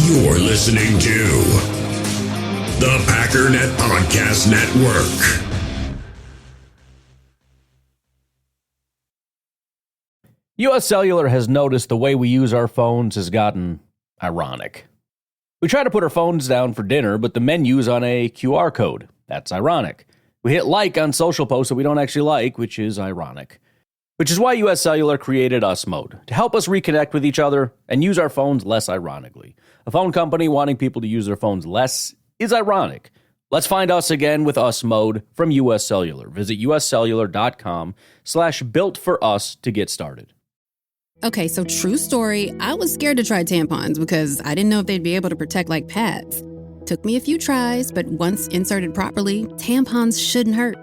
You're listening to the Packernet Podcast Network. U.S. Cellular has noticed the way we use our phones has gotten ironic. We try to put our phones down for dinner, but the menu's on a QR code. That's ironic. We hit like on social posts that we don't actually like, which is ironic. Which is why U.S. Cellular created Us Mode, to help us reconnect with each other and use our phones less ironically. A phone company wanting people to use their phones less is ironic. Let's find us again with Us Mode from U.S. Cellular. Visit uscellular.com/built-for-us to get started. Okay, so true story, I was scared to try tampons because I didn't know if they'd be able to protect like pads. Took me a few tries, but once inserted properly, tampons shouldn't hurt.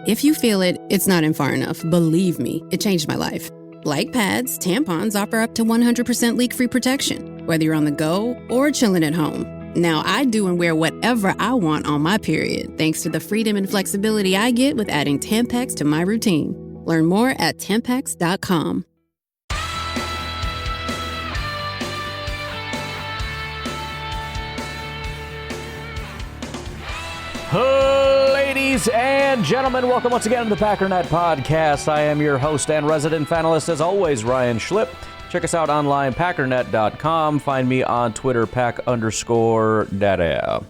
If you feel it, it's not in far enough. Believe me, it changed my life. Like pads, tampons offer up to 100% leak-free protection, whether you're on the go or chilling at home. Now, I do and wear whatever I want on my period, thanks to the freedom and flexibility I get with adding Tampax to my routine. Learn more at Tampax.com. Ladies and gentlemen, welcome once again to the Packernet Podcast. I am your host and resident panelist, as always, Ryan Schlip. Check us out online, packernet.com. Find me on Twitter, pack_data.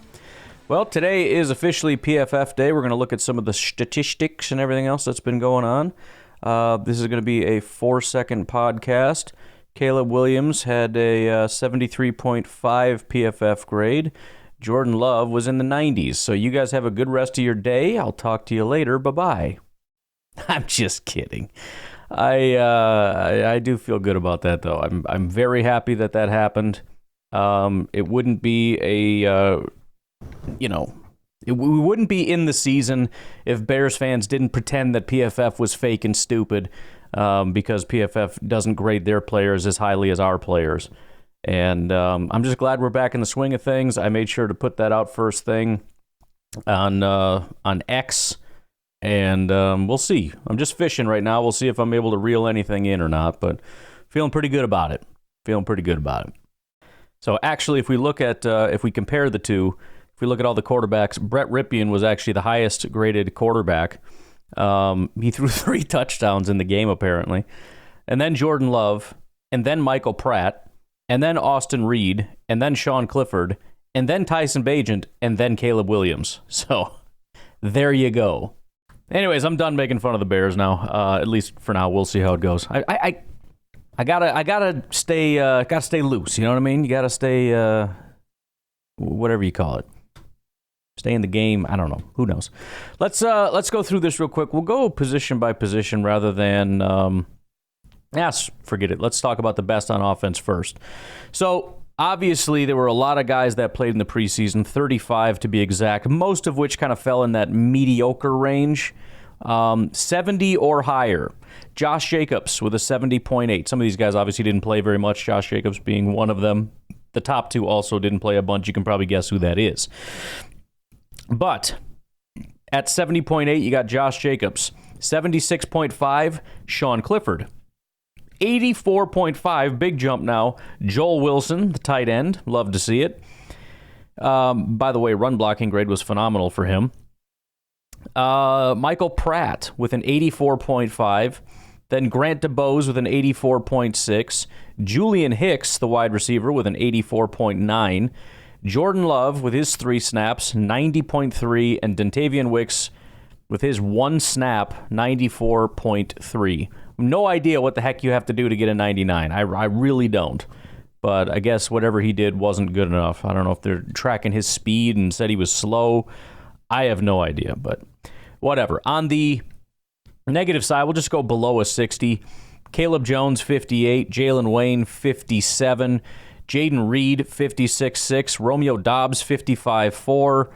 Well, today is officially PFF Day. We're going to look at some of the statistics and everything else that's been going on. This is going to be a 4-second podcast. Caleb Williams had a 73.5 PFF grade. Jordan Love was in the 90s. So you guys have a good rest of your day. I'll talk to you later. Bye-bye. I'm just kidding. I do feel good about that, though. I'm very happy that happened. It wouldn't be we wouldn't be in the season if Bears fans didn't pretend that PFF was fake and stupid, because PFF doesn't grade their players as highly as our players. And I'm just glad we're back in the swing of things. I made sure to put that out first thing on X, and we'll see. I'm just fishing right now. We'll see if I'm able to reel anything in or not, but feeling pretty good about it. So actually, if we look at, if we compare the two, if we look at all the quarterbacks, Brett Rypien was actually the highest graded quarterback. He threw 3 touchdowns in the game, apparently. And then Jordan Love, and then Michael Pratt, and then Austin Reed, and then Sean Clifford, and then Tyson Bagent, and then Caleb Williams. So there you go. Anyways, I'm done making fun of the Bears now. At least for now. We'll see how it goes. I gotta stay loose. You know what I mean? You gotta stay whatever you call it. Stay in the game. I don't know. Who knows? Let's go through this real quick. We'll go position by position rather than. Forget it. Let's talk about the best on offense first. So, obviously, there were a lot of guys that played in the preseason, 35 to be exact, most of which kind of fell in that mediocre range, 70 or higher. Josh Jacobs with a 70.8. Some of these guys obviously didn't play very much, Josh Jacobs being one of them. The top 2 also didn't play a bunch. You can probably guess who that is. But at 70.8, you got Josh Jacobs. 76.5, Sean Clifford. 84.5, big jump now. Joel Wilson, the tight end. Love to see it. By the way, run blocking grade was phenomenal for him. Michael Pratt with an 84.5. Then Grant DeBose with an 84.6. Julian Hicks, the wide receiver, with an 84.9. Jordan Love with his 3 snaps, 90.3. And Dontavian Wicks with his 1 snap, 94.3. No idea what the heck you have to do to get a 99. I really don't. But I guess whatever he did wasn't good enough. I don't know if they're tracking his speed and said he was slow. I have no idea, but whatever. On the negative side, we'll just go below a 60. Caleb Jones, 58. Jalen Wayne, 57. Jaden Reed, 56.6. Romeo Dobbs, 55.4.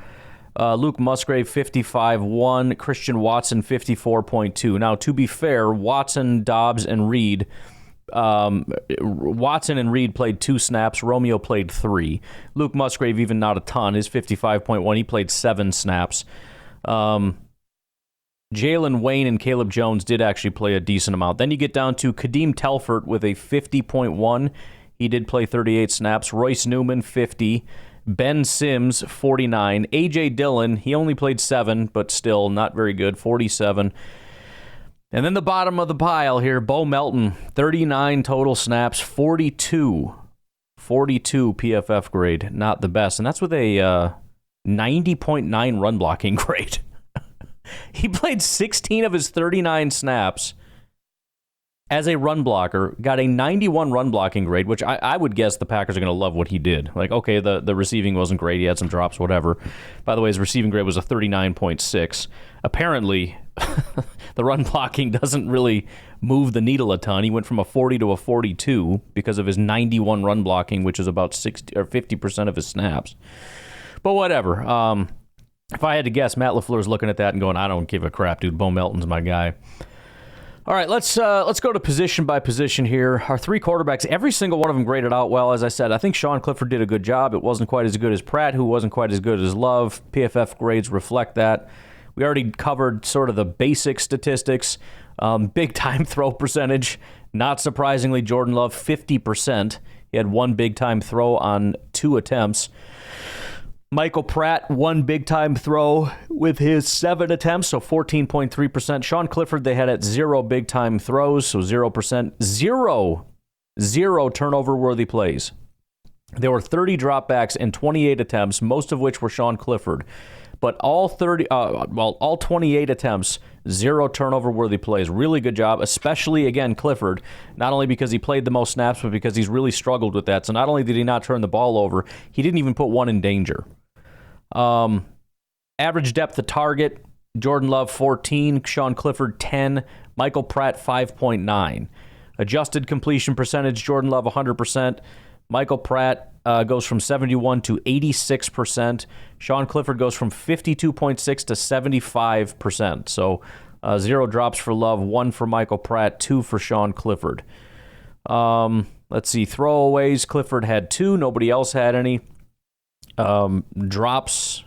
Luke Musgrave, 55.1. Christian Watson, 54.2. Now, to be fair, Watson, Dobbs, and Reed, Watson and Reed played 2 snaps. Romeo played 3. Luke Musgrave, even not a ton, is 55.1. He played 7 snaps. Jalen Wayne and Caleb Jones did actually play a decent amount. Then you get down to Kadeem Telfort with a 50.1. He did play 38 snaps. Royce Newman, 50. Ben Sims, 49. A.J. Dillon, he only played 7, but still not very good, 47. And then the bottom of the pile here, Bo Melton, 39 total snaps, 42 PFF grade, not the best. And that's with a 90.9 run blocking grade. He played 16 of his 39 snaps as a run blocker, got a 91 run blocking grade, which I would guess the Packers are going to love what he did. Like, okay, the receiving wasn't great. He had some drops, whatever. By the way, his receiving grade was a 39.6. Apparently, the run blocking doesn't really move the needle a ton. He went from a 40 to a 42 because of his 91 run blocking, which is about 60 or 50% of his snaps. But whatever. If I had to guess, Matt LaFleur's looking at that and going, I don't give a crap, dude. Bo Melton's my guy. All right, let's go to position by position here. Our 3 quarterbacks, every single one of them graded out well. As I said, I think Sean Clifford did a good job. It wasn't quite as good as Pratt, who wasn't quite as good as Love. PFF grades reflect that. We already covered sort of the basic statistics. Big time throw percentage. Not surprisingly, Jordan Love, 50%. He had 1 big time throw on 2 attempts. Michael Pratt, 1 big-time throw with his 7 attempts, so 14.3%. Sean Clifford, they had at 0 big-time throws, so 0%. Zero turnover-worthy plays. There were 30 dropbacks and 28 attempts, most of which were Sean Clifford. But all 28 attempts, 0 turnover-worthy plays. Really good job, especially, again, Clifford, not only because he played the most snaps, but because he's really struggled with that. So not only did he not turn the ball over, he didn't even put one in danger. Average depth of target, Jordan Love 14, Sean Clifford 10, Michael Pratt 5.9. Adjusted completion percentage, Jordan Love 100%. Michael Pratt goes from 71 to 86%. Sean Clifford goes from 52.6 to 75%. So 0 drops for Love, 1 for Michael Pratt, 2 for Sean Clifford. Let's see, throwaways, Clifford had 2. Nobody else had any. Drops.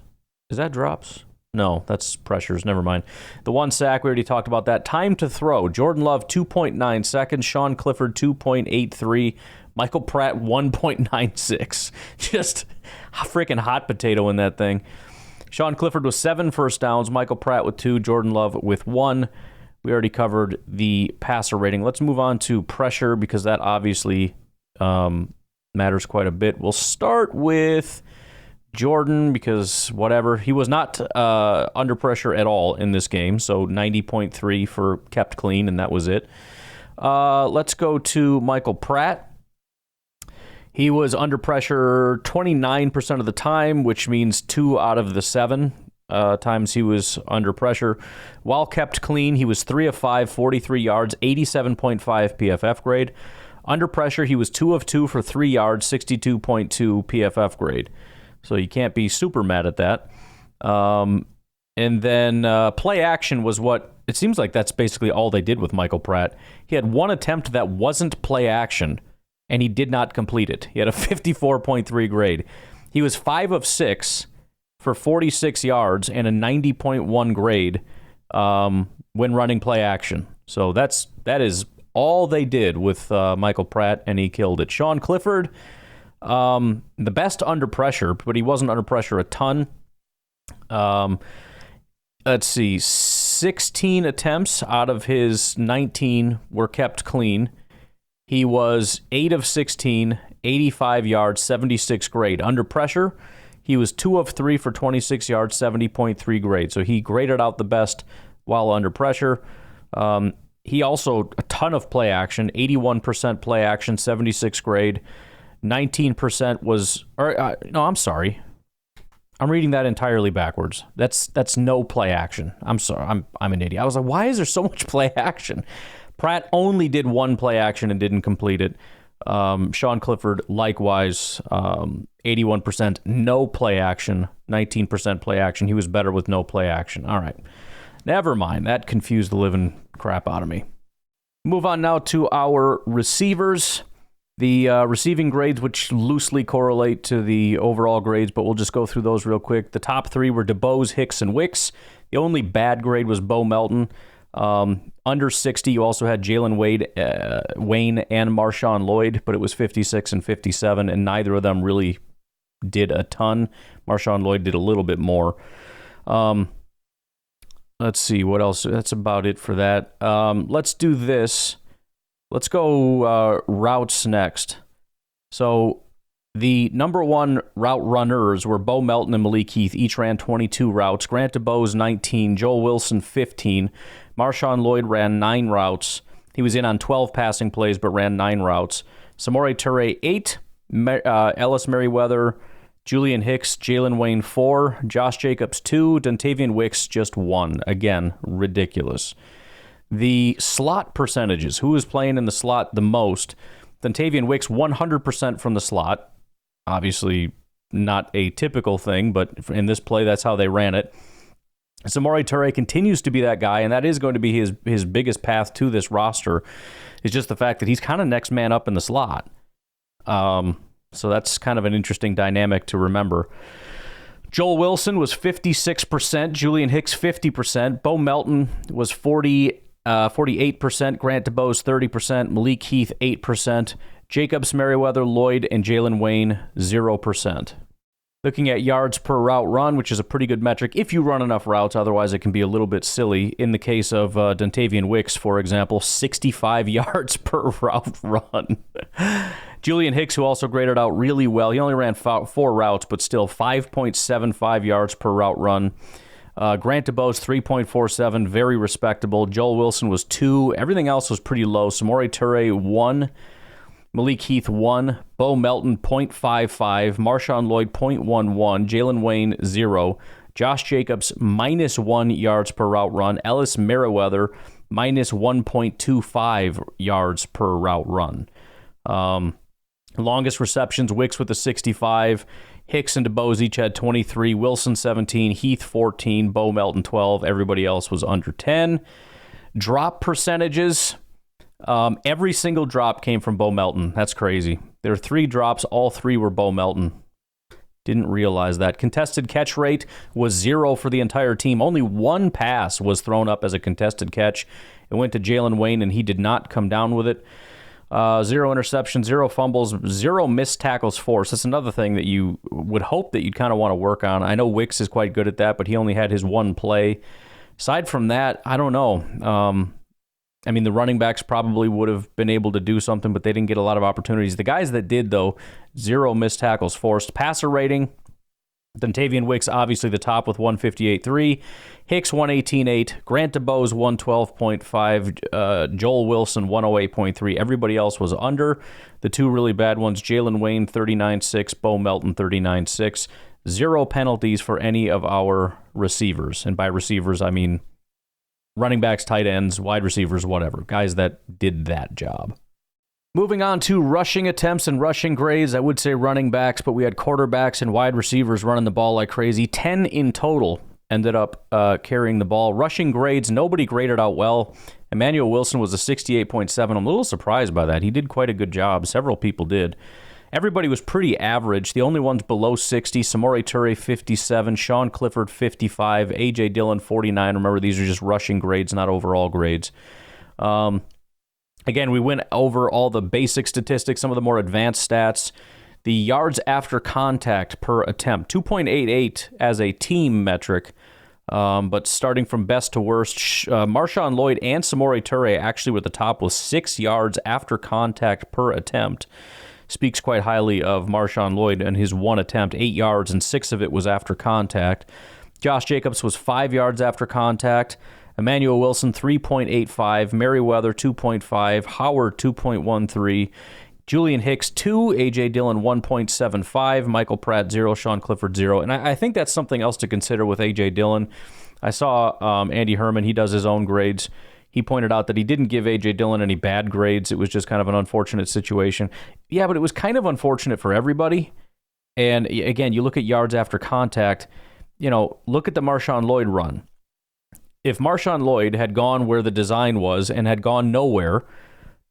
Is that drops? No, that's pressures. Never mind. The 1 sack, we already talked about that. Time to throw. Jordan Love, 2.9 seconds. Sean Clifford, 2.83. Michael Pratt, 1.96. Just a freaking hot potato in that thing. Sean Clifford with 7 first downs. Michael Pratt with 2. Jordan Love with 1. We already covered the passer rating. Let's move on to pressure because that obviously matters quite a bit. We'll start with Jordan because whatever. He was not under pressure at all in this game, so 90.3 for kept clean, and that was it. Let's go to Michael Pratt. He was under pressure 29% of the time, which means 2 out of the 7 times he was under pressure. While kept clean, he was 3 of 5, 43 yards, 87.5 PFF grade. Under pressure, he was 2 of 2 for 3 yards, 62.2 PFF grade. So you can't be super mad at that. And then play action was what, it seems like that's basically all they did with Michael Pratt. He had 1 attempt that wasn't play action, and he did not complete it. He had a 54.3 grade. He was 5 of 6 for 46 yards and a 90.1 grade when running play action. So that is all they did with Michael Pratt, and he killed it. Sean Clifford, the best under pressure, but he wasn't under pressure a ton. Let's see, 16 attempts out of his 19 were kept clean. He was 8 of 16, 85 yards, 76 grade. Under pressure, he was 2 of 3 for 26 yards, 70.3 grade. So he graded out the best while under pressure. He also, a ton of play action, 81% play action, 76 grade. 19% was, no, I'm sorry. I'm reading that entirely backwards. That's no play action. I'm sorry. I'm an idiot. I was like, why is there so much play action? Pratt only did 1 play action and didn't complete it. Sean Clifford, likewise, 81% no play action, 19% play action. He was better with no play action. All right. Never mind. That confused the living crap out of me. Move on now to our receivers. The receiving grades, which loosely correlate to the overall grades, but we'll just go through those real quick. The top 3 were DeBose, Hicks, and Wicks. The only bad grade was Bo Melton. Under 60, you also had Jalen Wayne and Marshawn Lloyd, but it was 56 and 57, and neither of them really did a ton. Marshawn Lloyd did a little bit more. Let's see, what else? That's about it for that. Let's do this. Let's go routes next. So the number one route runners were Bo Melton and Malik Heath. Each ran 22 routes. Grant DeBose, 19. Joel Wilson, 15. Marshawn Lloyd ran 9 routes. He was in on 12 passing plays, but ran 9 routes. Samori Toure, 8. Ellis Merriweather, Julian Hicks, Jalen Wayne, 4. Josh Jacobs, 2. Dontavian Wicks, just 1. Again, ridiculous. The slot percentages. Who was playing in the slot the most? Dontavian Wicks, 100% from the slot. Obviously, not a typical thing, but in this play, that's how they ran it. Samori Toure continues to be that guy, and that is going to be his biggest path to this roster. It's just the fact that he's kind of next man up in the slot. So that's kind of an interesting dynamic to remember. Joel Wilson was 56%, Julian Hicks 50%, Bo Melton was 48%, Grant DeBose 30%, Malik Heath 8%, Jacobs, Merriweather, Lloyd, and Jalen Wayne 0%. Looking at yards per route run, which is a pretty good metric if you run enough routes, otherwise it can be a little bit silly. In the case of Dontavian Wicks, for example, 65 yards per route run. Julian Hicks, who also graded out really well, he only ran 4 routes, but still 5.75 yards per route run. Grant DeBose, 3.47, very respectable. Joel Wilson was 2. Everything else was pretty low. Samori Toure, 1. Malik Heath, 1. Bo Melton, 0.55. Marshawn Lloyd, 0.11. Jalen Wayne, 0. Josh Jacobs, -1 yards per route run. Ellis Merriweather, -1.25 yards per route run. Longest receptions, Wicks with a 65. Hicks and DeBose each had 23. Wilson, 17. Heath, 14. Bo Melton, 12. Everybody else was under 10. Drop percentages. Every single drop came from Bo Melton. That's crazy. There are 3 drops. All 3 were Bo Melton. Didn't realize that. Contested catch rate was 0 for the entire team. Only 1 pass was thrown up as a contested catch. It went to Jalen Wayne, and he did not come down with it. 0 interceptions, 0 fumbles, 0 missed tackles forced. That's another thing that you would hope that you'd kind of want to work on. I know Wicks is quite good at that, but he only had his 1 play. Aside from that, I don't know. I mean, the running backs probably would have been able to do something, but they didn't get a lot of opportunities. The guys that did, though, 0 missed tackles forced. Passer rating, Dontavian Wicks obviously the top with 158.3. Hicks 118.8. Grant DeBose 112.5. Joel Wilson 108.3. Everybody else was under. The 2 really bad ones, Jalen Wayne 39.6. Bo Melton 39.6. 0 penalties for any of our receivers. And by receivers, I mean running backs, tight ends, wide receivers, whatever. Guys that did that job. Moving on to rushing attempts and rushing grades, I would say running backs, but we had quarterbacks and wide receivers running the ball like crazy. 10 in total ended up carrying the ball. Rushing grades, nobody graded out well. Emmanuel Wilson was a 68.7. I'm a little surprised by that. He did quite a good job. Several people did. Everybody was pretty average. The only ones below 60, Samori Toure, 57, Sean Clifford, 55, A.J. Dillon, 49. Remember, these are just rushing grades, not overall grades. Again, we went over all the basic statistics, some of the more advanced stats. The yards after contact per attempt, 2.88 as a team metric, but starting from best to worst, Marshawn Lloyd and Samori Toure actually were at the top with 6 yards after contact per attempt. Speaks quite highly of Marshawn Lloyd and his 1 attempt, 8 yards, and 6 of it was after contact. Josh Jacobs was 5 yards after contact. Emmanuel Wilson, 3.85. Merriweather, 2.5. Howard, 2.13. Julian Hicks, 2. A.J. Dillon, 1.75. Michael Pratt, 0. Sean Clifford, 0. And I think that's something else to consider with A.J. Dillon. I saw Andy Herman, he does his own grades. He pointed out that he didn't give A.J. Dillon any bad grades. It was just kind of an unfortunate situation. Yeah, but it was kind of unfortunate for everybody. And again, you look at yards after contact, look at the Marshawn Lloyd run. If Marshawn Lloyd had gone where the design was and had gone nowhere,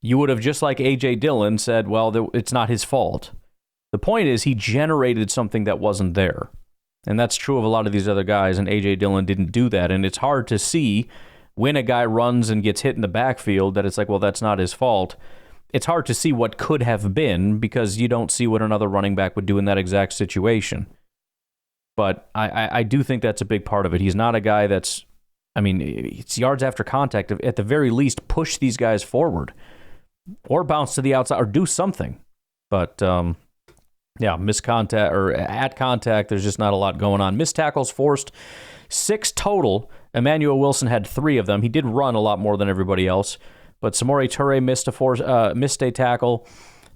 you would have, just like A.J. Dillon, said, well, it's not his fault. The point is he generated something that wasn't there. And that's true of a lot of these other guys, and A.J. Dillon didn't do that. And it's hard to see when a guy runs and gets hit in the backfield, that it's like, well, that's not his fault. It's hard to see what could have been because you don't see what another running back would do in that exact situation. But I do think that's a big part of it. He's not a guy that's, it's yards after contact. At the very least, push these guys forward or bounce to the outside or do something. But, missed contact or at contact, there's just not a lot going on. Missed tackles forced, 6 total. Emmanuel Wilson had 3 of them. He did run a lot more than everybody else. But Samori Toure missed a tackle,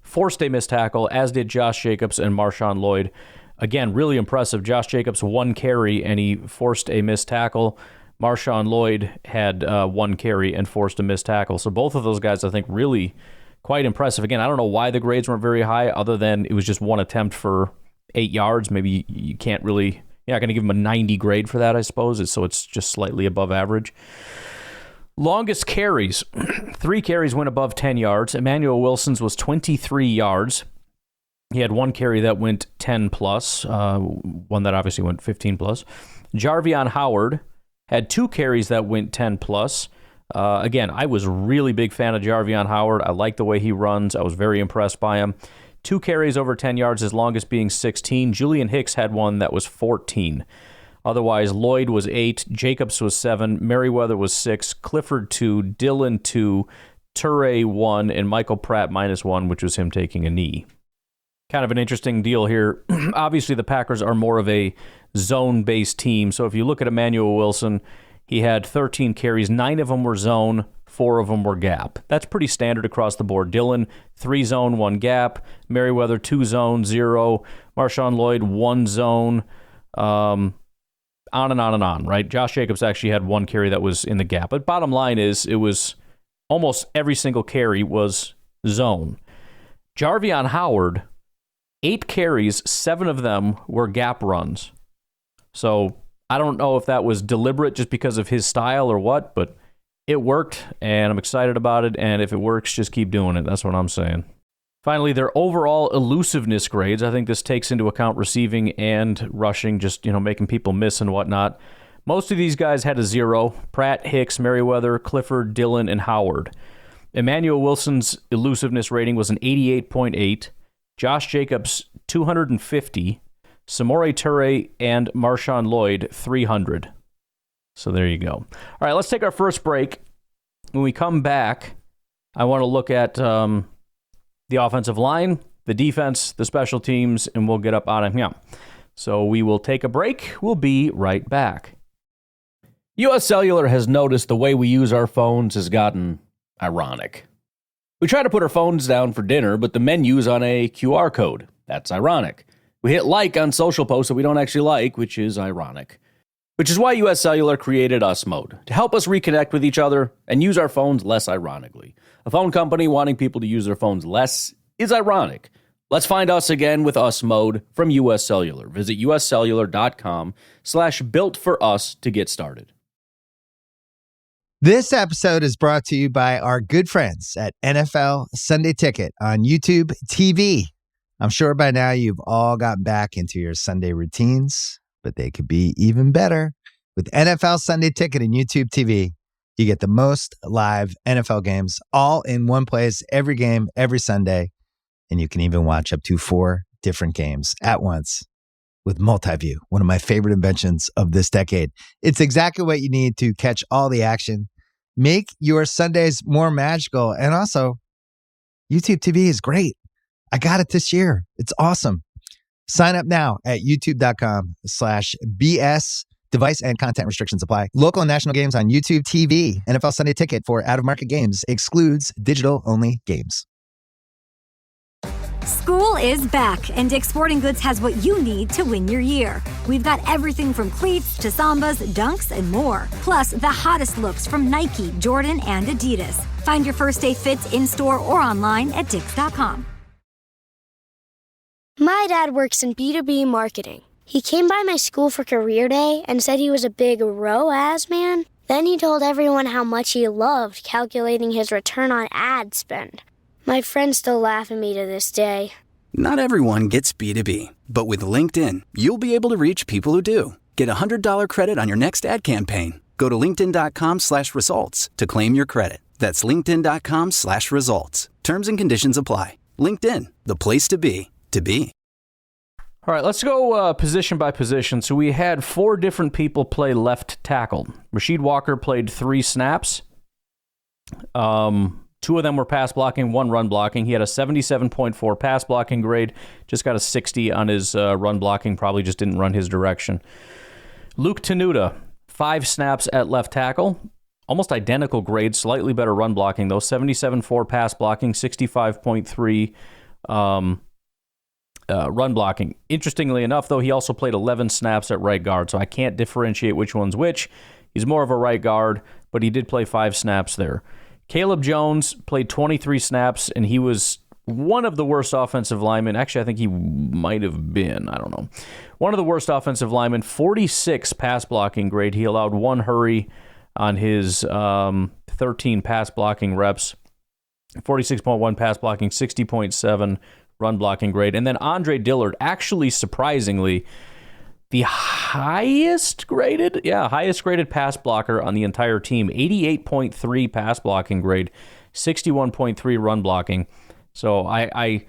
forced a missed tackle, as did Josh Jacobs and Marshawn Lloyd. Again, really impressive. Josh Jacobs 1 carry, and he forced a missed tackle. Marshawn Lloyd had 1 carry and forced a missed tackle. So both of those guys, I think, really quite impressive. Again, I don't know why the grades weren't very high, other than it was just 1 attempt for 8 yards. Maybe you can't really, you're not going to give him a 90 grade for that, I suppose. So it's just slightly above average. Longest carries, 3 carries went above 10 yards. Emmanuel Wilson's was 23 yards. He had 1 carry that went 10 plus, one that obviously went 15 plus. Jarvion Howard had 2 carries that went 10 plus. Again, I was a really big fan of Jarvion Howard. I like the way he runs. I was very impressed by him. 2 carries over 10 yards, his longest being 16. Julian Hicks had one that was 14. Otherwise, Lloyd was 8, Jacobs was 7, Merriweather was 6, Clifford 2, Dillon 2, Toure 1, and Michael Pratt -1, which was him taking a knee. Kind of an interesting deal here. Obviously, the Packers are more of a zone-based team. So if you look at Emmanuel Wilson, he had 13 carries. 9 of them were zone, 4 of them were gap. That's pretty standard across the board. Dillon, 3 zone, 1 gap. Merriweather, 2 zone, 0. Marshawn Lloyd, 1 zone. On and on and on, right? Josh Jacobs actually had 1 carry that was in the gap. But bottom line is, it was almost every single carry was zone. Jarvion Howard, 8 carries, 7 of them were gap runs. So I don't know if that was deliberate just because of his style or what, but it worked, and I'm excited about it. And if it works, just keep doing it. That's what I'm saying. Finally, their overall elusiveness grades. I think this takes into account receiving and rushing, just, making people miss and whatnot. Most of these guys had a 0. Pratt, Hicks, Merriweather, Clifford, Dillon, and Howard. Emmanuel Wilson's elusiveness rating was an 88.8. Josh Jacobs, 250. Samori Toure and Marshawn Lloyd, 300. So there you go. All right, let's take our first break. When we come back, I want to look at the offensive line, the defense, the special teams, and we'll get up out of here. So we will take a break. We'll be right back. U.S. Cellular has noticed the way we use our phones has gotten ironic. We try to put our phones down for dinner, but the menu's on a QR code. That's ironic. We hit like on social posts that we don't actually like, which is ironic. Which is why U.S. Cellular created Us Mode, to help us reconnect with each other and use our phones less ironically. A phone company wanting people to use their phones less is ironic. Let's find us again with Us Mode from U.S. Cellular. Visit uscellular.com/built-for-us to get started. This episode is brought to you by our good friends at NFL Sunday Ticket on YouTube TV. I'm sure by now you've all gotten back into your Sunday routines, but they could be even better. With NFL Sunday Ticket and YouTube TV, you get the most live NFL games all in one place, every game, every Sunday. And you can even watch up to 4 different games at once with Multiview, one of my favorite inventions of this decade. It's exactly what you need to catch all the action. Make your Sundays more magical. And also, YouTube TV is great. I got it this year. It's awesome. Sign up now at youtube.com/BS. Device and content restrictions apply. Local and national games on YouTube TV. NFL Sunday Ticket for out-of-market games excludes digital-only games. School is back, and Dick's Sporting Goods has what you need to win your year. We've got everything from cleats to Sambas, dunks, and more. Plus, the hottest looks from Nike, Jordan, and Adidas. Find your first day fits in-store or online at Dicks.com. My dad works in B2B marketing. He came by my school for career day and said he was a big ROAS man. Then he told everyone how much he loved calculating his return on ad spend. My friends still laugh at me to this day. Not everyone gets B2B, but with LinkedIn, you'll be able to reach people who do. Get a $100 credit on your next ad campaign. Go to linkedin.com/results to claim your credit. That's linkedin.com/results. Terms and conditions apply. LinkedIn, the place to be, to be. All right, let's go position by position. So we had 4 different people play left tackle. Rasheed Walker played 3 snaps. 2 of them were pass blocking, 1 run blocking. He had a 77.4 pass blocking grade, just got a 60 on his run blocking, probably just didn't run his direction. Luke Tenuta, 5 snaps at left tackle, almost identical grades, slightly better run blocking though, 77.4 pass blocking, 65.3 run blocking. Interestingly enough, though, he also played 11 snaps at right guard, so I can't differentiate which one's which. He's more of a right guard, but he did play 5 snaps there. Caleb Jones played 23 snaps, and he was one of the worst offensive linemen. Actually, I think he might have been. I don't know. One of the worst offensive linemen, 46 pass blocking grade. He allowed 1 hurry on his 13 pass blocking reps. 46.1 pass blocking, 60.7 run blocking grade. And then Andre Dillard, actually surprisingly, the highest graded pass blocker on the entire team, 88.3 pass blocking grade, 61.3 run blocking. So I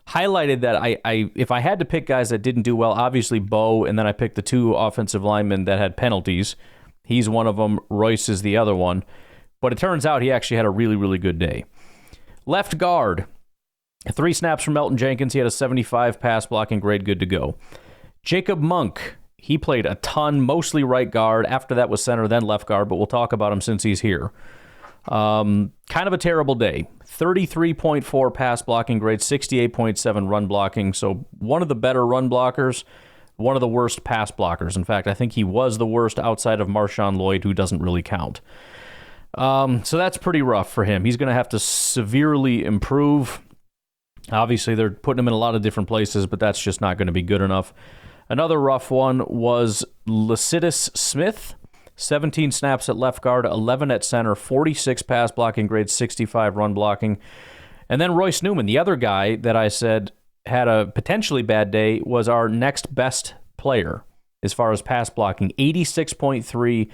highlighted that I if I had to pick guys that didn't do well, obviously Bo, and then I picked the 2 offensive linemen that had penalties. He's one of them. Royce is the other one. But it turns out he actually had a really, really good day. Left guard, 3 snaps from Melton Jenkins. He had a 75 pass blocking grade, good to go. Jacob Monk, he played a ton, mostly right guard. After that was center, then left guard, but we'll talk about him since he's here. Kind of a terrible day. 33.4 pass blocking grade, 68.7 run blocking. So one of the better run blockers, one of the worst pass blockers. In fact, I think he was the worst outside of Marshawn Lloyd, who doesn't really count. So that's pretty rough for him. He's going to have to severely improve. Obviously, they're putting him in a lot of different places, but that's just not going to be good enough. Another rough one was Lycidas Smith, 17 snaps at left guard, 11 at center, 46 pass blocking grade, 65 run blocking. And then Royce Newman, the other guy that I said had a potentially bad day, was our next best player as far as pass blocking, 86.3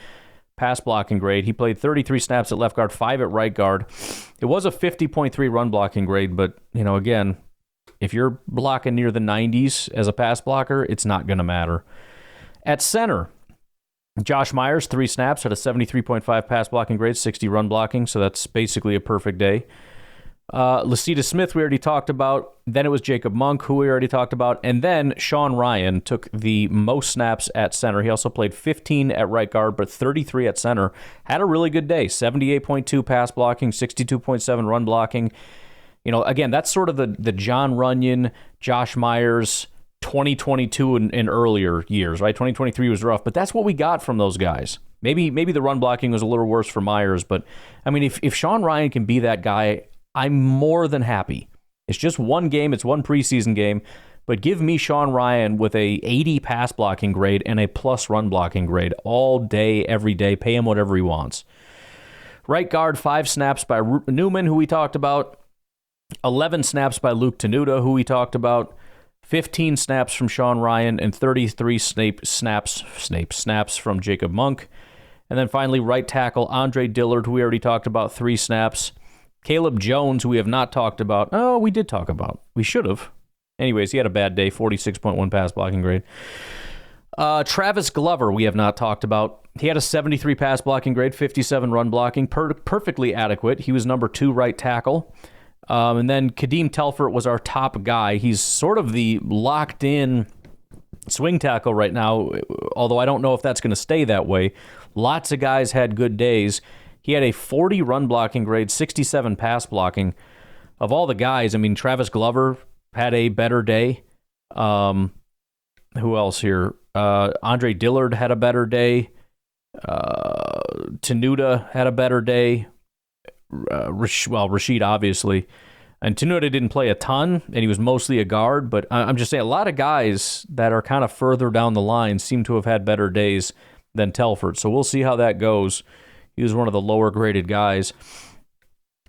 pass blocking grade. He played 33 snaps at left guard, 5 at right guard. It was a 50.3 run blocking grade, but, again, if you're blocking near the 90s as a pass blocker, it's not going to matter. At center, Josh Myers, 3 snaps, had a 73.5 pass blocking grade, 60 run blocking, so that's basically a perfect day. Lycidas Smith, we already talked about. Then it was Jacob Monk, who we already talked about. And then Sean Ryan took the most snaps at center. He also played 15 at right guard, but 33 at center. Had a really good day, 78.2 pass blocking, 62.7 run blocking. Again, that's sort of the John Runyon, Josh Myers, 2022 and earlier years, right? 2023 was rough, but that's what we got from those guys. Maybe the run blocking was a little worse for Myers, but I mean, if Sean Ryan can be that guy, I'm more than happy. It's just one game, it's one preseason game, but give me Sean Ryan with a 80 pass blocking grade and a plus run blocking grade all day, every day. Pay him whatever he wants. Right guard, 5 snaps by Newman, who we talked about. 11 snaps by Luke Tenuta, who we talked about. 15 snaps from Sean Ryan and 33 snaps from Jacob Monk. And then finally, right tackle, Andre Dillard, who we already talked about, 3 snaps. Caleb Jones, who we have not talked about. Oh, we did talk about. We should have. Anyways, he had a bad day, 46.1 pass blocking grade. Travis Glover, we have not talked about. He had a 73 pass blocking grade, 57 run blocking, perfectly adequate. He was number 2 right tackle. And then Kadeem Telfort was our top guy. He's sort of the locked-in swing tackle right now, although I don't know if that's going to stay that way. Lots of guys had good days. He had a 40 run blocking grade, 67 pass blocking. Of all the guys, I mean, Travis Glover had a better day. Who else here? Andre Dillard had a better day. Tenuta had a better day. Rasheed, obviously. And Tenuta didn't play a ton, and he was mostly a guard, but I'm just saying a lot of guys that are kind of further down the line seem to have had better days than Telfort. So we'll see how that goes. He was one of the lower-graded guys.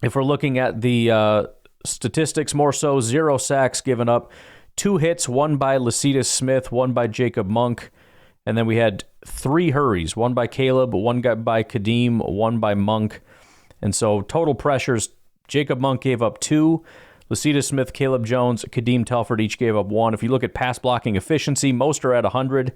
If we're looking at the statistics more so, 0 sacks given up, 2 hits, 1 by Lycidas Smith, 1 by Jacob Monk, And then we had 3 hurries, one by Caleb, one by Kadeem, one by Monk. And so total pressures, Jacob Monk gave up 2. Lacita Smith, Caleb Jones, Kadeem Telford each gave up 1. If you look at pass blocking efficiency, most are at 100.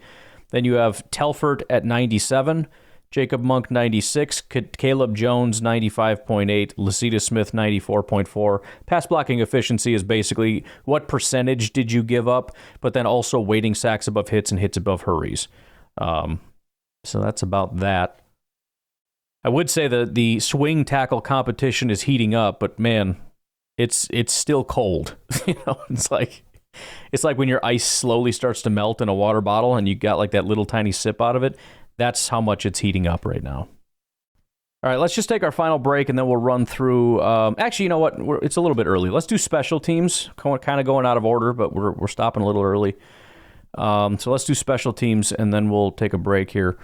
Then you have Telford at 97, Jacob Monk 96, Caleb Jones 95.8, Lacita Smith 94.4. Pass blocking efficiency is basically what percentage did you give up, but then also weighting sacks above hits and hits above hurries. So that's about that. I would say that the swing tackle competition is heating up, but man, it's still cold. It's like when your ice slowly starts to melt in a water bottle and you got like that little tiny sip out of it. That's how much it's heating up right now. All right, let's just take our final break, and then we'll run through... actually, you know what? It's a little bit early. Let's do special teams, kind of going out of order, but we're stopping a little early. So let's do special teams, and then we'll take a break here.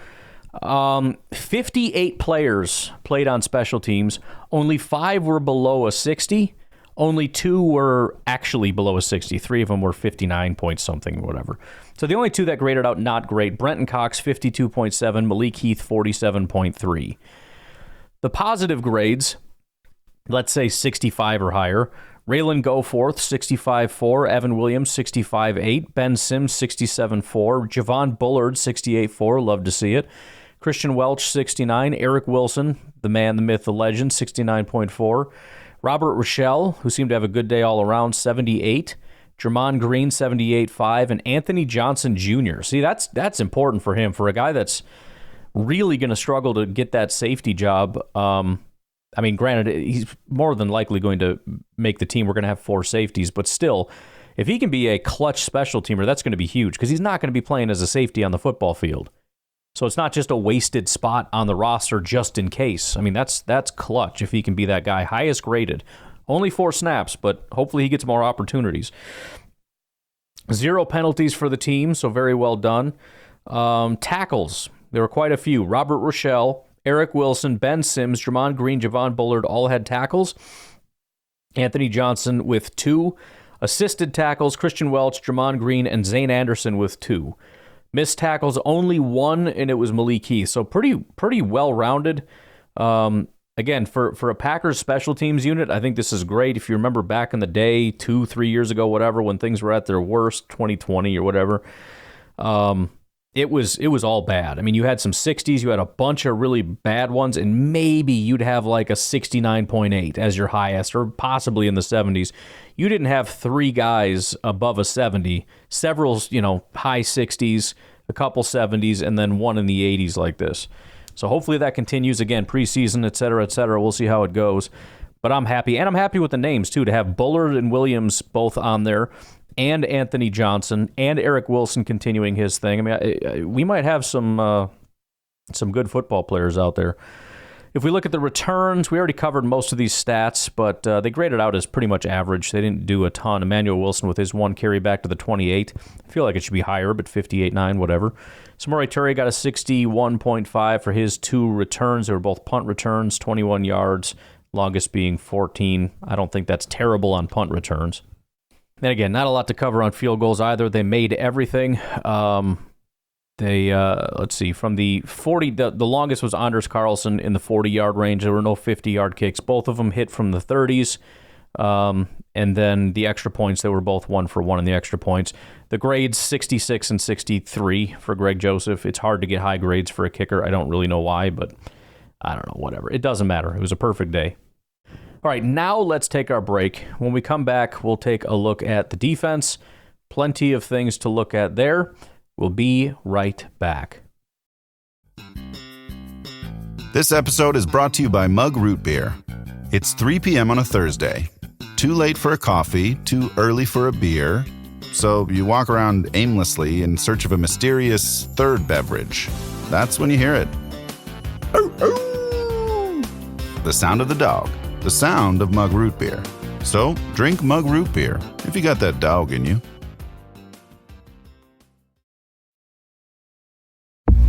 58 players played on special teams. Only 5 were below a 60. Only 2 were actually below a 60. 3 of them were 59 point something, whatever. So the only 2 that graded out not great, Brenton Cox, 52.7, Malik Heath, 47.3. The positive grades, let's say 65 or higher. Raylan Goforth, 65.4. Evan Williams, 65.8. Ben Sims, 67.4. Javon Bullard, 68.4. Love to see it. Christian Welch, 69. Eric Wilson, the man, the myth, the legend, 69.4. Robert Rochelle, who seemed to have a good day all around, 78. Jermon Green, 78.5. And Anthony Johnson Jr. See, that's important for him. For a guy that's really going to struggle to get that safety job. I mean, granted, he's more than likely going to make the team. We're going to have 4 safeties. But still, if he can be a clutch special teamer, that's going to be huge because he's not going to be playing as a safety on the football field. So it's not just a wasted spot on the roster just in case. I mean, that's clutch if he can be that guy. Highest graded. Only 4 snaps, but hopefully he gets more opportunities. 0 penalties for the team, so very well done. Tackles. There were quite a few. Robert Rochelle, Eric Wilson, Ben Sims, Jermon Green, Javon Bullard all had tackles. Anthony Johnson with 2. Assisted tackles, Christian Welch, Jermon Green, and Zane Anderson with 2. Missed tackles, only 1, and it was Malik Heath. So pretty well-rounded. Again, for a Packers special teams unit, I think this is great. If you remember back in the day, 2-3 years ago, whatever, when things were at their worst, 2020 or whatever, it was all bad. I mean, you had some 60s, you had a bunch of really bad ones, and maybe you'd have like a 69.8 as your highest, or possibly in the 70s. You didn't have 3 guys above a 70, several, high 60s, a couple 70s, and then 1 in the 80s like this. So hopefully that continues. Again, preseason, et cetera, et cetera. We'll see how it goes. But I'm happy, and I'm happy with the names, too, to have Bullard and Williams both on there, and Anthony Johnson, and Eric Wilson continuing his thing. I mean, we might have some good football players out there. If we look at the returns, we already covered most of these stats, but they graded out as pretty much average. They didn't do a ton. Emmanuel Wilson with his 1 carry back to the 28. I feel like it should be higher, but 58.9, whatever. Samori Toure got a 61.5 for his 2 returns. They were both punt returns, 21 yards, longest being 14. I don't think that's terrible on punt returns. And again, not a lot to cover on field goals either. They made everything. Let's see, from the 40, the longest was Anders Carlson in the 40-yard range. There were no 50-yard kicks. Both of them hit from the 30s. And then the extra points, they were both 1 for 1 in the extra points. The grades, 66 and 63 for Greg Joseph. It's hard to get high grades for a kicker. I don't really know why, but I don't know, whatever. It doesn't matter. It was a perfect day. All right, now let's take our break. When we come back, we'll take a look at the defense. Plenty of things to look at there. We'll be right back. This episode is brought to you by Mug Root Beer. It's 3 p.m. on a Thursday. Too late for a coffee, too early for a beer. So you walk around aimlessly in search of a mysterious third beverage. That's when you hear it. The sound of the dog. The sound of Mug Root Beer. So drink Mug Root Beer if you got that dog in you.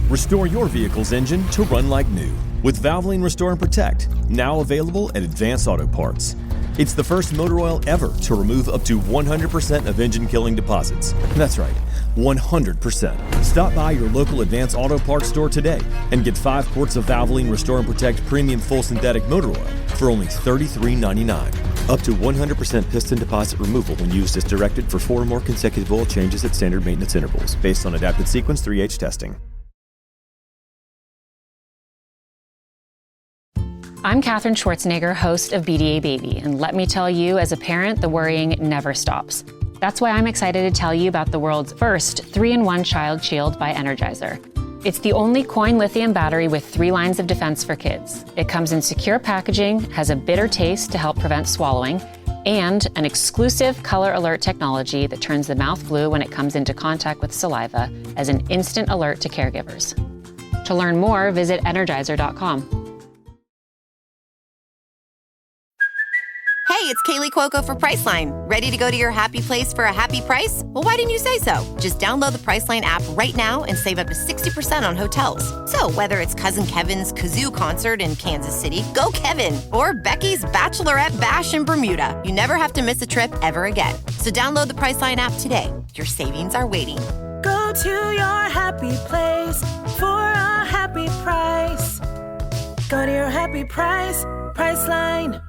Restore your vehicle's engine to run like new with Valvoline Restore and Protect, now available at Advance Auto Parts. It's the first motor oil ever to remove up to 100% of engine-killing deposits. That's right, 100%. Stop by your local Advance Auto Parts store today and get 5 quarts of Valvoline Restore and Protect Premium Full Synthetic Motor Oil for only $33.99. Up to 100% piston deposit removal when used as directed for 4 or more consecutive oil changes at standard maintenance intervals, based on adapted sequence 3H testing. I'm Katherine Schwarzenegger, host of BDA Baby, and let me tell you, as a parent, the worrying never stops. That's why I'm excited to tell you about the world's first 3-in-1 Child Shield by Energizer. It's the only coin lithium battery with 3 lines of defense for kids. It comes in secure packaging, has a bitter taste to help prevent swallowing, and an exclusive color alert technology that turns the mouth blue when it comes into contact with saliva as an instant alert to caregivers. To learn more, visit Energizer.com. Hey, it's Kaylee Cuoco for Priceline. Ready to go to your happy place for a happy price? Well, why didn't you say so? Just download the Priceline app right now and save up to 60% on hotels. So whether it's Cousin Kevin's Kazoo Concert in Kansas City, go Kevin, or Becky's Bachelorette Bash in Bermuda, you never have to miss a trip ever again. So download the Priceline app today. Your savings are waiting. Go to your happy place for a happy price. Go to your happy price, Priceline.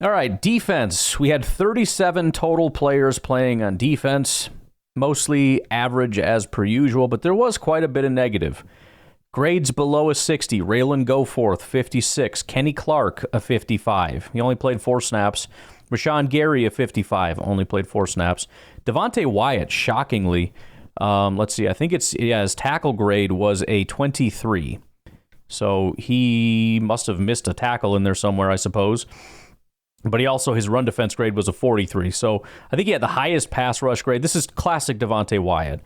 All right, defense. We had 37 total players playing on defense, mostly average as per usual, but there was quite a bit of negative. Grades below a 60, Raylan Goforth, 56. Kenny Clark, a 55. He only played 4 snaps. Rashawn Gary, a 55, only played 4 snaps. Devontae Wyatt, shockingly, let's see, I think his tackle grade was a 23. So he must have missed a tackle in there somewhere, I suppose. But his run defense grade was a 43. So I think he had the highest pass rush grade. This is classic Devontae Wyatt.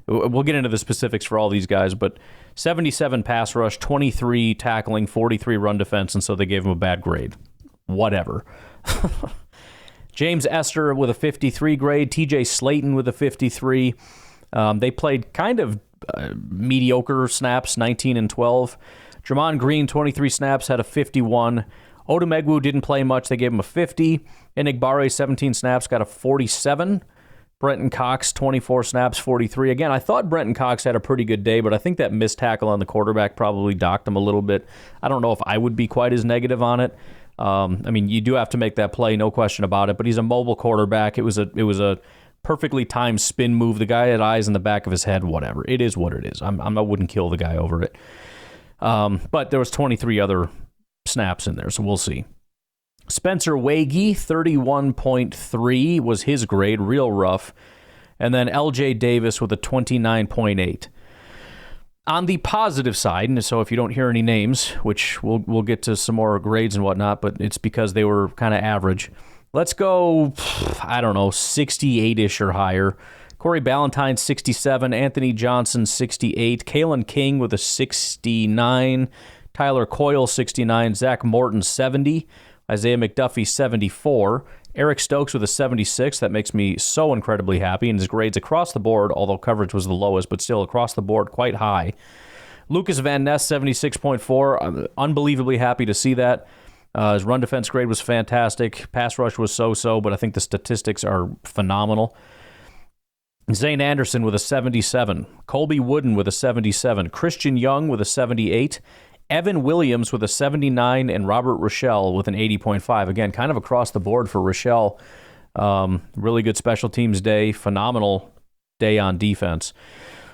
We'll get into the specifics for all these guys, but 77 pass rush, 23 tackling, 43 run defense, and so they gave him a bad grade. Whatever. James Esther with a 53 grade, TJ Slayton with a 53. They played kind of mediocre snaps, 19 and 12. Draymond Green, 23 snaps, had a 51. Odumegwu didn't play much. They gave him a 50. Enigbare, 17 snaps, got a 47. Brenton Cox, 24 snaps, 43. Again, I thought Brenton Cox had a pretty good day, but I think that missed tackle on the quarterback probably docked him a little bit. I don't know if I would be quite as negative on it. You do have to make that play, no question about it, but he's a mobile quarterback. It was a perfectly timed spin move. The guy had eyes in the back of his head, whatever. It is what it is. I wouldn't kill the guy over it. But there was 23 other snaps in there, so we'll see. Spencer Wagee, 31.3 was his grade, real rough. And then LJ Davis with a 29.8. On the positive side, and so if you don't hear any names, which we'll get to some more grades and whatnot, but it's because they were kind of average. Let's go, 68-ish or higher. Corey Ballantyne, 67. Anthony Johnson, 68. Kalen King with a 69. Tyler Coyle, 69. Zach Morton, 70. Isaiah McDuffie, 74. Eric Stokes with a 76. That makes me so incredibly happy. And his grades across the board, although coverage was the lowest, but still across the board quite high. Lucas Van Ness, 76.4. I'm unbelievably happy to see that. His run defense grade was fantastic. Pass rush was so-so, but I think the statistics are phenomenal. Zane Anderson with a 77. Colby Wooden with a 77. Christian Young with a 78. Evan Williams with a 79, and Robert Rochelle with an 80.5. Again, kind of across the board for Rochelle. Really good special teams day. Phenomenal day on defense.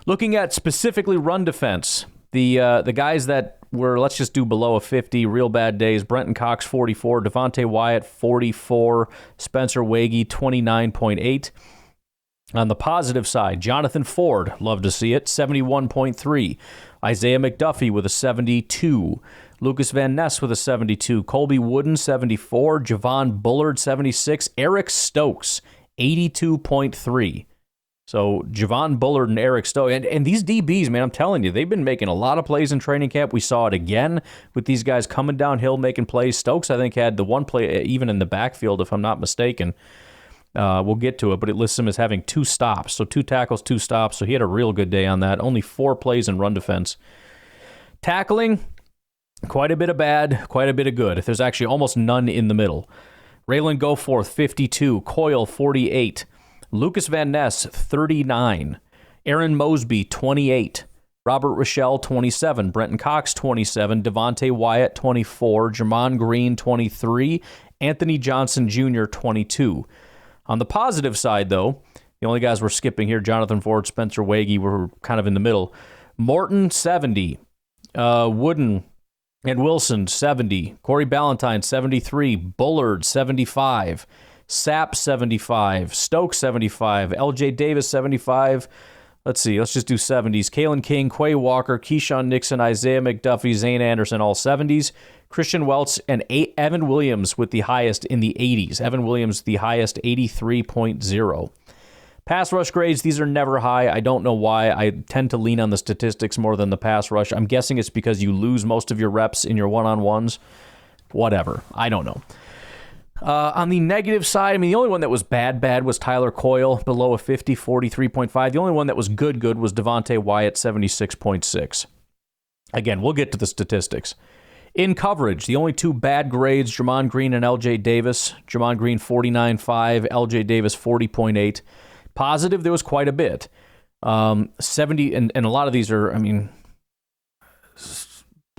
Looking at specifically run defense, the guys that were, let's just do below a 50, real bad days. Brenton Cox, 44. Devontae Wyatt, 44. Spencer Wagee, 29.8. On the positive side, Jonathan Ford, love to see it, 71.3. Isaiah McDuffie with a 72. Lucas Van Ness with a 72. Colby Wooden, 74. Javon Bullard, 76. Eric Stokes, 82.3. So Javon Bullard and Eric Stokes. And these DBs, man, I'm telling you, they've been making a lot of plays in training camp. We saw it again with these guys coming downhill, making plays. Stokes, I think, had the one play even in the backfield, if I'm not mistaken. We'll get to it, but it lists him as having 2 stops. So 2 tackles, 2 stops. So he had a real good day on that. Only 4 plays in run defense. Tackling, quite a bit of bad, quite a bit of good. There's actually almost none in the middle. Raylan Goforth, 52. Coyle, 48. Lucas Van Ness, 39. Aaron Mosby, 28. Robert Rochelle, 27. Brenton Cox, 27. Devontae Wyatt, 24. Jermon Green, 23. Anthony Johnson Jr., 22. On the positive side, though, the only guys we're skipping here, Jonathan Ford, Spencer Wagee, were kind of in the middle. Morton, 70. Wooden and Wilson, 70. Corey Ballantyne, 73. Bullard, 75. Sapp, 75. Stokes, 75. L.J. Davis, 75. Let's just do 70s. Kalen King, Quay Walker, Keyshawn Nixon, Isaiah McDuffie, Zane Anderson, all 70s. Christian Welch and Evan Williams with the highest in the 80s. Evan Williams, the highest, 83.0. Pass rush grades, these are never high. I don't know why. I tend to lean on the statistics more than the pass rush. I'm guessing it's because you lose most of your reps in your one-on-ones. Whatever. I don't know. On the negative side, the only one that was bad was Tyler Coyle, below a 50, 43.5. The only one that was good was Devontae Wyatt, 76.6. Again, we'll get to the statistics. In coverage, the only two bad grades, Jermon Green and L.J. Davis. Jermon Green, 49.5. L.J. Davis, 40.8. Positive, there was quite a bit. 70, and a lot of these are,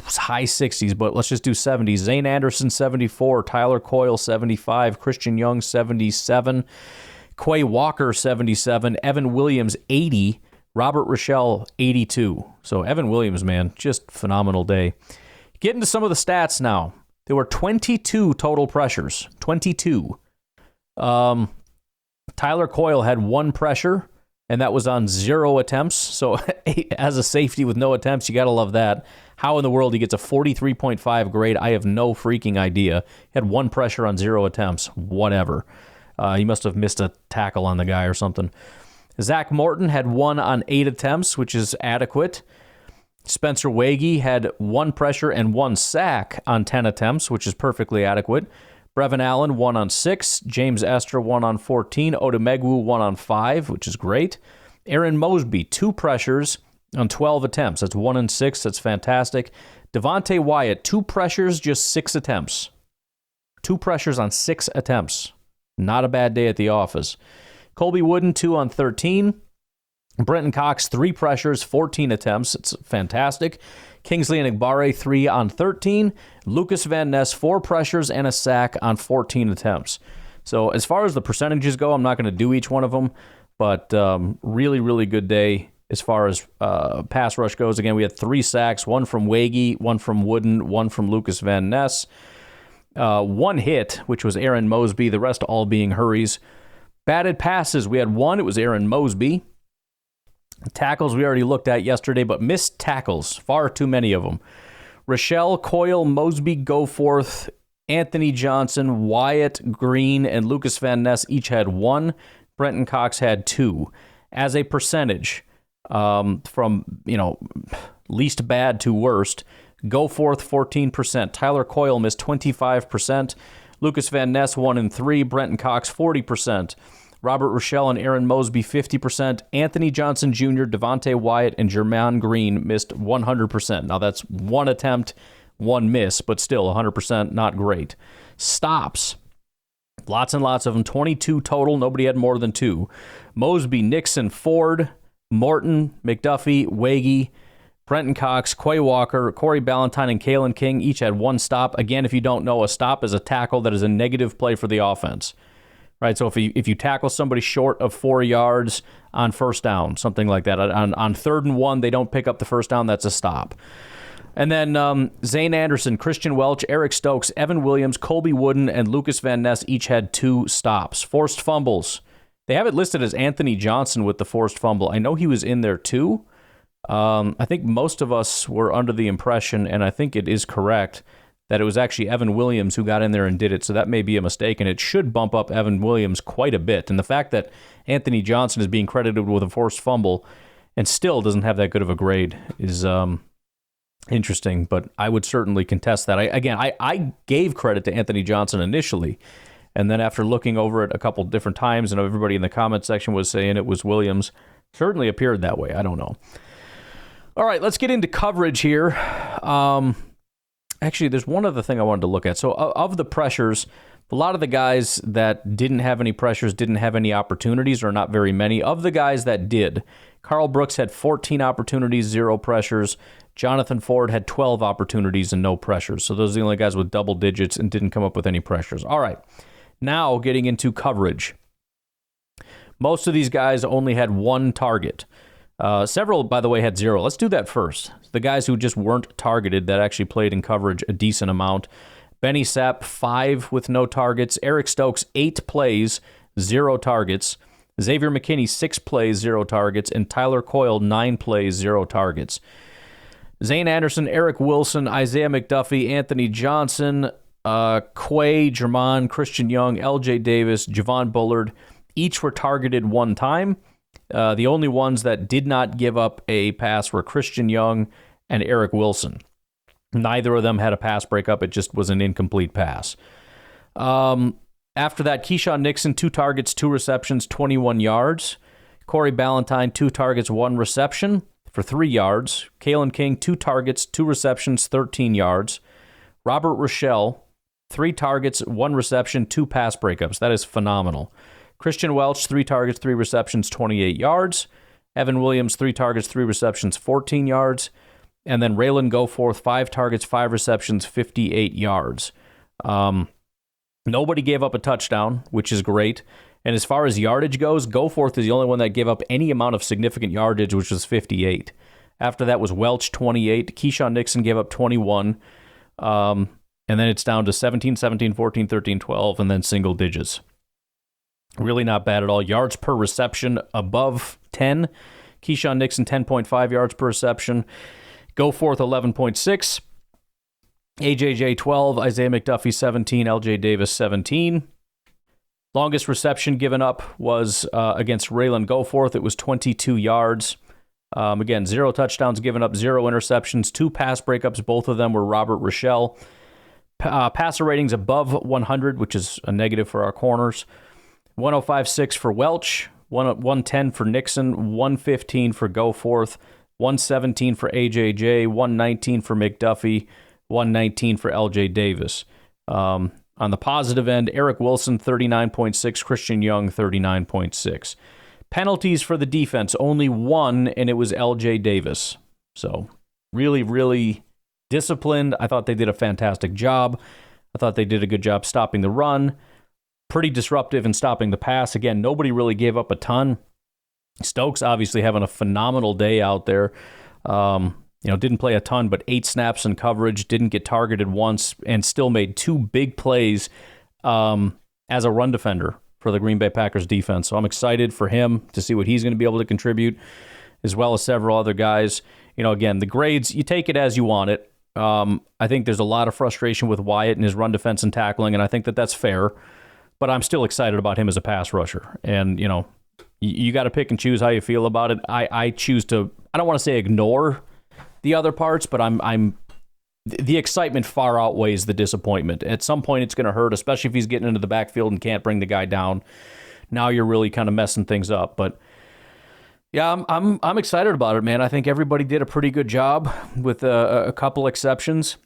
high 60s, but let's just do 70s. Zane Anderson, 74. Tyler Coyle, 75. Christian Young, 77. Quay Walker, 77. Evan Williams, 80. Robert Rochelle, 82. So Evan Williams, man, just phenomenal day. Getting to some of the stats now. There were 22 total pressures. 22. Tyler Coyle had one pressure, and that was on 0 attempts. So as a safety with no attempts, you got to love that. How in the world he gets a 43.5 grade, I have no freaking idea. He had one pressure on 0 attempts. Whatever. He must have missed a tackle on the guy or something. Zach Morton had 1 on 8 attempts, which is adequate. Spencer Wagee had 1 pressure and 1 sack on 10 attempts, which is perfectly adequate. Brevin Allen, 1 on 6. James Esther, 1 on 14. Odumegwu, 1 on 5, which is great. Aaron Mosby, 2 pressures on 12 attempts. That's 1 and 6. That's fantastic. Devontae Wyatt, 2 pressures, just 6 attempts. 2 pressures on 6 attempts. Not a bad day at the office. Colby Wooden, 2 on 13. Brenton Cox, 3 pressures, 14 attempts. It's fantastic. Kingsley Enagbare, 3 on 13. Lucas Van Ness, 4 pressures and a sack on 14 attempts. So as far as the percentages go, I'm not going to do each one of them, but really, really good day as far as pass rush goes. Again, we had 3 sacks, 1 from Wagee, 1 from Wooden, 1 from Lucas Van Ness. 1 hit, which was Aaron Mosby, the rest all being hurries. Batted passes, we had 1. It was Aaron Mosby. Tackles we already looked at yesterday, but missed tackles, far too many of them. Rochelle, Coyle, Mosby, Goforth, Anthony Johnson, Wyatt, Green, and Lucas Van Ness each had 1. Brenton Cox had 2. As a percentage, from least bad to worst, Goforth 14%. Tyler Coyle missed 25%. Lucas Van Ness 1 and 3. Brenton Cox 40%. Robert Rochelle and Aaron Mosby, 50%. Anthony Johnson Jr., Devontae Wyatt, and Jermon Green missed 100%. Now, that's 1 attempt, 1 miss, but still 100% not great. Stops. Lots and lots of them. 22 total. Nobody had more than 2. Mosby, Nixon, Ford, Morton, McDuffie, Wagee, Brenton Cox, Quay Walker, Corey Ballantyne, and Kalen King each had 1 stop. Again, if you don't know, a stop is a tackle that is a negative play for the offense. Right, so if you tackle somebody short of 4 yards on first down, something like that, on 3rd and 1, they don't pick up the first down, that's a stop. And then Zane Anderson, Christian Welch, Eric Stokes, Evan Williams, Colby Wooden, and Lucas Van Ness each had 2 stops. Forced fumbles. They have it listed as Anthony Johnson with the forced fumble. I know he was in there too. I think most of us were under the impression, and I think it is correct, that it was actually Evan Williams who got in there and did it, so that may be a mistake, and it should bump up Evan Williams quite a bit. And the fact that Anthony Johnson is being credited with a forced fumble and still doesn't have that good of a grade is interesting, but I would certainly contest that. I gave credit to Anthony Johnson initially, and then after looking over it a couple different times, and everybody in the comment section was saying it was Williams, certainly appeared that way. I don't know. All right, let's get into coverage here. Actually, there's one other thing I wanted to look at. So of the pressures, a lot of the guys that didn't have any pressures didn't have any opportunities, or not very many. Of the guys that did, Carl Brooks had 14 opportunities, 0 pressures. Jonathan Ford had 12 opportunities and no pressures. So those are the only guys with double digits and didn't come up with any pressures. All right, now getting into coverage. Most of these guys only had 1 target. Several, by the way, had 0. Let's do that first. The guys who just weren't targeted that actually played in coverage a decent amount. Benny Sapp, 5 with no targets. Eric Stokes, 8 plays, 0 targets. Xavier McKinney, 6 plays, 0 targets. And Tyler Coyle, 9 plays, 0 targets. Zane Anderson, Eric Wilson, Isaiah McDuffie, Anthony Johnson, Quay, Jermon, Christian Young, LJ Davis, Javon Bullard, each were targeted 1 time. The only ones that did not give up a pass were Christian Young and Eric Wilson. Neither of them had a pass breakup. It just was an incomplete pass. After that, Keyshawn Nixon, 2 targets, 2 receptions, 21 yards. Corey Ballantyne, 2 targets, 1 reception for 3 yards. Kalen King, 2 targets, 2 receptions, 13 yards. Robert Rochelle, 3 targets, 1 reception, 2 pass breakups. That is phenomenal. Christian Welch, 3 targets, 3 receptions, 28 yards. Evan Williams, 3 targets, 3 receptions, 14 yards. And then Raylan Goforth, 5 targets, 5 receptions, 58 yards. Nobody gave up a touchdown, which is great. And as far as yardage goes, Goforth is the only one that gave up any amount of significant yardage, which was 58. After that was Welch, 28. Keyshawn Nixon gave up 21. And then it's down to 17, 17, 14, 13, 12, and then single digits. Really not bad at all. Yards per reception above 10. Keyshawn Nixon, 10.5 yards per reception. Goforth, 11.6. AJJ, 12. Isaiah McDuffie, 17. LJ Davis, 17. Longest reception given up was against Raylan Goforth. It was 22 yards. Again, 0 touchdowns given up, 0 interceptions, 2 pass breakups. Both of them were Robert Rochelle. Passer ratings above 100, which is a negative for our corners. 105.6 for Welch, 110 for Nixon, 115 for Goforth, 117 for AJJ, 119 for McDuffie, 119 for LJ Davis. On the positive end, Eric Wilson, 39.6, Christian Young, 39.6. Penalties for the defense, only 1, and it was LJ Davis. So really, really disciplined. I thought they did a fantastic job. I thought they did a good job stopping the run. Pretty disruptive in stopping the pass. Again, nobody really gave up a ton. Stokes obviously having a phenomenal day out there. Didn't play a ton, but 8 snaps in coverage, didn't get targeted once, and still made 2 big plays as a run defender for the Green Bay Packers defense. So I'm excited for him to see what he's going to be able to contribute, as well as several other guys. Again, the grades, you take it as you want it. I think there's a lot of frustration with Wyatt and his run defense and tackling, and I think that that's fair. But I'm still excited about him as a pass rusher. And, you got to pick and choose how you feel about it. I choose to, I don't want to say ignore the other parts, but the excitement far outweighs the disappointment. At some point, it's going to hurt, especially if he's getting into the backfield and can't bring the guy down. Now you're really kind of messing things up. But yeah, I'm excited about it, man. I think everybody did a pretty good job with a couple exceptions.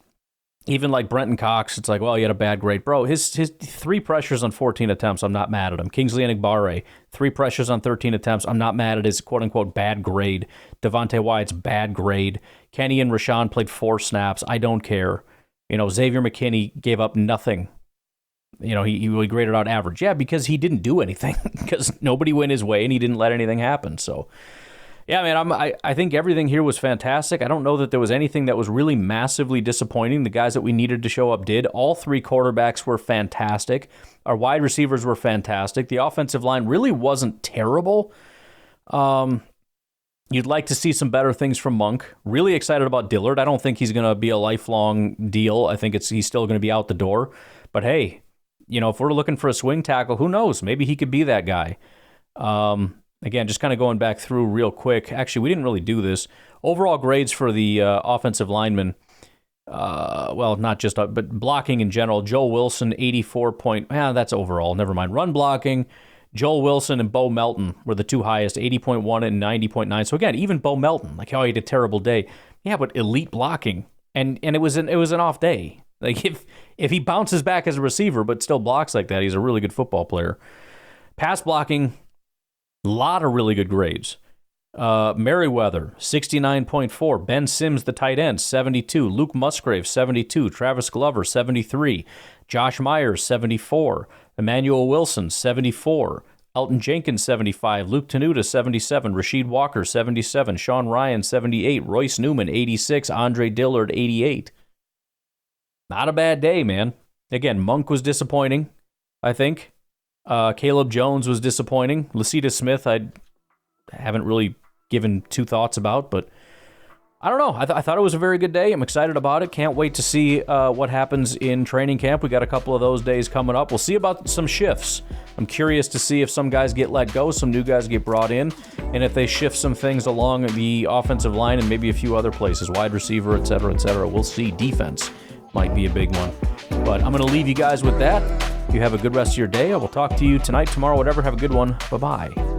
Even like Brenton Cox, it's like, well, he had a bad grade. Bro, his 3 pressures on 14 attempts, I'm not mad at him. Kingsley Enagbare, 3 pressures on 13 attempts, I'm not mad at his quote-unquote bad grade. Devontae Wyatt's bad grade. Kenny and Rashawn played 4 snaps. I don't care. Xavier McKinney gave up nothing. He graded out average. Yeah, because he didn't do anything. Because nobody went his way and he didn't let anything happen. So, yeah, man, I think everything here was fantastic. I don't know that there was anything that was really massively disappointing. The guys that we needed to show up did. All 3 quarterbacks were fantastic. Our wide receivers were fantastic. The offensive line really wasn't terrible. You'd like to see some better things from Monk. Really excited about Dillard. I don't think he's going to be a lifelong deal. I think he's still going to be out the door. But hey, if we're looking for a swing tackle, who knows? Maybe he could be that guy. Again, just kind of going back through real quick. Actually, we didn't really do this. Overall grades for the offensive linemen, not just, but blocking in general. Joel Wilson, 84 point. That's overall. Never mind. Run blocking. Joel Wilson and Bo Melton were the 2 highest, 80.1 and 90.9. So again, even Bo Melton, he had a terrible day. Yeah, but elite blocking. And it was an off day. Like, if he bounces back as a receiver but still blocks like that, he's a really good football player. Pass blocking, a lot of really good grades. Merriweather, 69.4. Ben Sims, the tight end, 72. Luke Musgrave, 72. Travis Glover, 73. Josh Myers, 74. Emmanuel Wilson, 74. Elton Jenkins, 75. Luke Tenuta, 77. Rasheed Walker, 77. Sean Ryan, 78. Royce Newman, 86. Andre Dillard, 88. Not a bad day, man. Again, Monk was disappointing, I think. Caleb Jones was disappointing. Lacita Smith, I haven't really given two thoughts about, but I don't know. I thought it was a very good day. I'm excited about it. Can't wait to see what happens in training camp. We got a couple of those days coming up. We'll see about some shifts. I'm curious to see if some guys get let go, some new guys get brought in, and if they shift some things along the offensive line and maybe a few other places, wide receiver, et cetera, et cetera. We'll see. Defense might be a big one. But I'm going to leave you guys with that. You have a good rest of your day. I will talk to you tonight, tomorrow, whatever. Have a good one. Bye-bye.